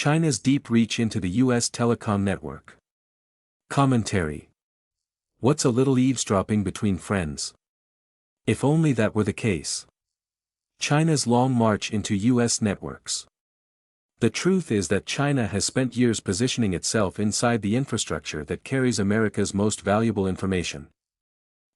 China's deep reach into the U.S. telecom network. Commentary. What's a little eavesdropping between friends? If only that were the case. China's long march into U.S. networks. The truth is that China has spent years positioning itself inside the infrastructure that carries America's most valuable information.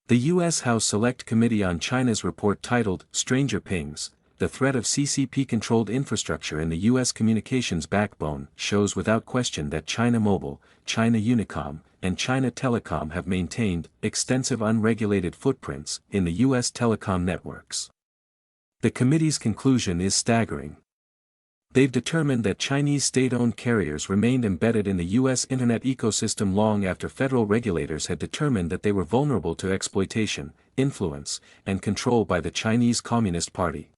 The U.S. House Select Committee on China's report titled Stranger Pings, the threat of CCP-controlled infrastructure in the U.S. communications backbone, shows without question that China Mobile, China Unicom, and China Telecom have maintained extensive unregulated footprints in the U.S. telecom networks. The committee's conclusion is staggering. They've determined that Chinese state-owned carriers remained embedded in the U.S. internet ecosystem long after federal regulators had determined that they were vulnerable to exploitation, influence, and control by the Chinese Communist Party.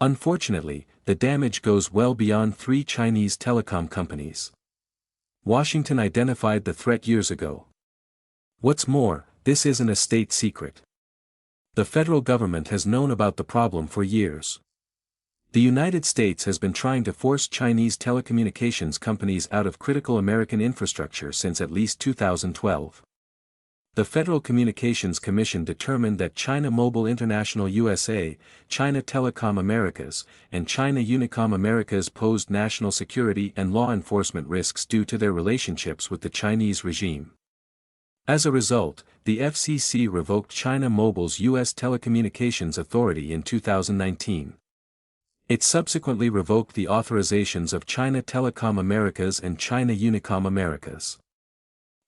Unfortunately, the damage goes well beyond 3 Chinese telecom companies. Washington identified the threat years ago. What's more, this isn't a state secret. The federal government has known about the problem for years. The United States has been trying to force Chinese telecommunications companies out of critical American infrastructure since at least 2012. The Federal Communications Commission determined that China Mobile International USA, China Telecom Americas, and China Unicom Americas posed national security and law enforcement risks due to their relationships with the Chinese regime. As a result, the FCC revoked China Mobile's U.S. Telecommunications Authority in 2019. It subsequently revoked the authorizations of China Telecom Americas and China Unicom Americas.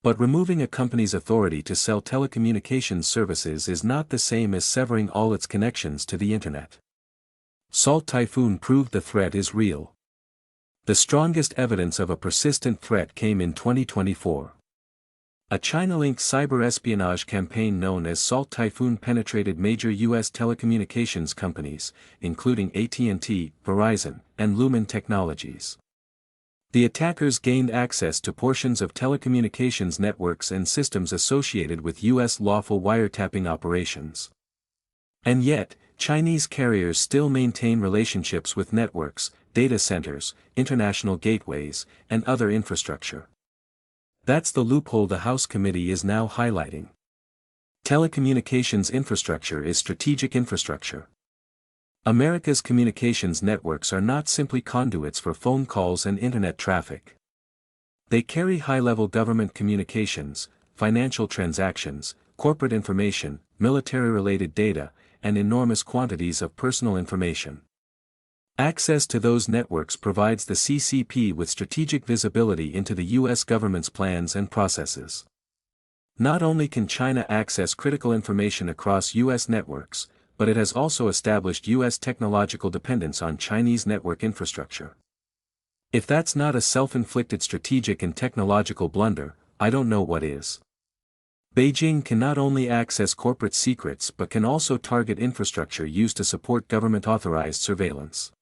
But removing a company's authority to sell telecommunications services is not the same as severing all its connections to the Internet. Salt Typhoon proved the threat is real. The strongest evidence of a persistent threat came in 2024. A China-linked cyber espionage campaign known as Salt Typhoon penetrated major U.S. telecommunications companies, including AT&T, Verizon, and Lumen Technologies. The attackers gained access to portions of telecommunications networks and systems associated with U.S. lawful wiretapping operations. And yet, Chinese carriers still maintain relationships with networks, data centers, international gateways, and other infrastructure. That's the loophole the House Committee is now highlighting. Telecommunications infrastructure is strategic infrastructure. America's communications networks are not simply conduits for phone calls and internet traffic. They carry high-level government communications, financial transactions, corporate information, military-related data, and enormous quantities of personal information. Access to those networks provides the CCP with strategic visibility into the U.S. government's plans and processes. Not only can China access critical information across U.S. networks, but it has also established U.S. technological dependence on Chinese network infrastructure. If that's not a self-inflicted strategic and technological blunder, I don't know what is. Beijing can not only access corporate secrets but can also target infrastructure used to support government-authorized surveillance.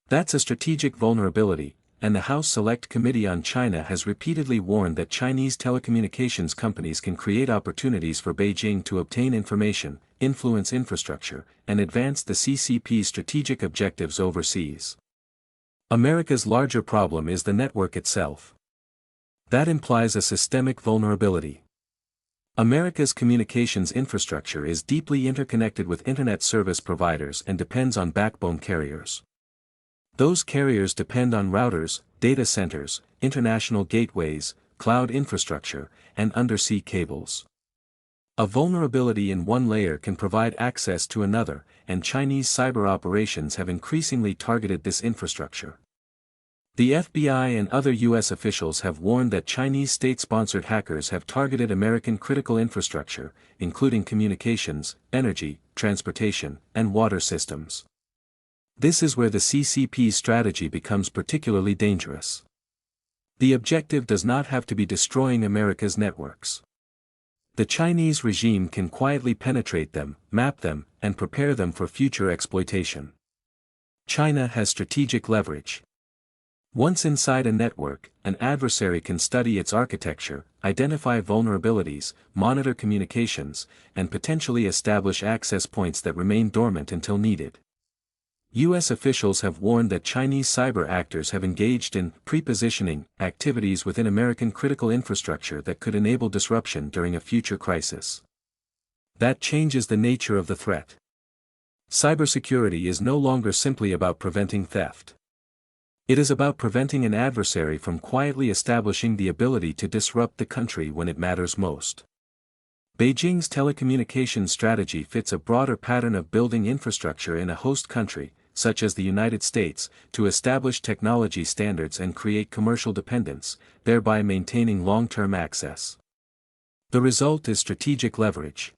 That's a strategic vulnerability, and the House Select Committee on China has repeatedly warned that Chinese telecommunications companies can create opportunities for Beijing to obtain information, influence infrastructure, and advance the CCP's strategic objectives overseas. America's larger problem is the network itself. That implies a systemic vulnerability. America's communications infrastructure is deeply interconnected with Internet service providers and depends on backbone carriers. Those carriers depend on routers, data centers, international gateways, cloud infrastructure, and undersea cables. A vulnerability in one layer can provide access to another, and Chinese cyber operations have increasingly targeted this infrastructure. The FBI and other U.S. officials have warned that Chinese state-sponsored hackers have targeted American critical infrastructure, including communications, energy, transportation, and water systems. This is where the CCP's strategy becomes particularly dangerous. The objective does not have to be destroying America's networks. The Chinese regime can quietly penetrate them, map them, and prepare them for future exploitation. China has strategic leverage. Once inside a network, an adversary can study its architecture, identify vulnerabilities, monitor communications, and potentially establish access points that remain dormant until needed. U.S. officials have warned that Chinese cyber actors have engaged in pre-positioning activities within American critical infrastructure that could enable disruption during a future crisis. That changes the nature of the threat. Cybersecurity is no longer simply about preventing theft. It is about preventing an adversary from quietly establishing the ability to disrupt the country when it matters most. Beijing's telecommunications strategy fits a broader pattern of building infrastructure in a host country, such as the United States, to establish technology standards and create commercial dependence, thereby maintaining long-term access. The result is strategic leverage.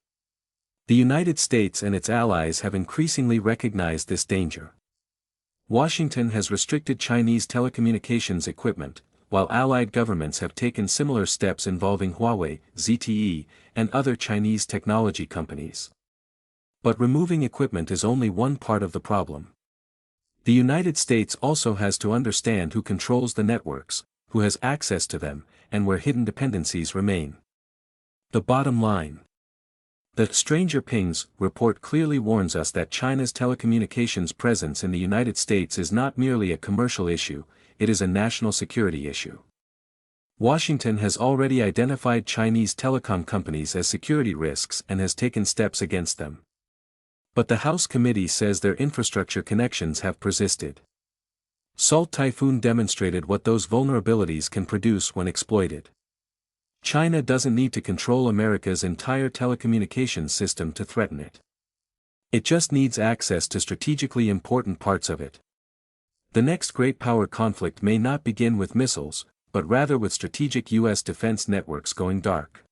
The United States and its allies have increasingly recognized this danger. Washington has restricted Chinese telecommunications equipment, while allied governments have taken similar steps involving Huawei, ZTE, and other Chinese technology companies. But removing equipment is only one part of the problem. The United States also has to understand who controls the networks, who has access to them, and where hidden dependencies remain. The bottom line. The Stranger Pings report clearly warns us that China's telecommunications presence in the United States is not merely a commercial issue, it is a national security issue. Washington has already identified Chinese telecom companies as security risks and has taken steps against them. But the House committee says their infrastructure connections have persisted. Salt Typhoon demonstrated what those vulnerabilities can produce when exploited. China doesn't need to control America's entire telecommunications system to threaten it. It just needs access to strategically important parts of it. The next great power conflict may not begin with missiles, but rather with strategic U.S. defense networks going dark.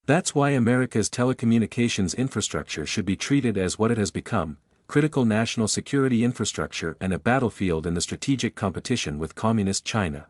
That's why America's telecommunications infrastructure should be treated as what it has become, critical national security infrastructure and a battlefield in the strategic competition with Communist China.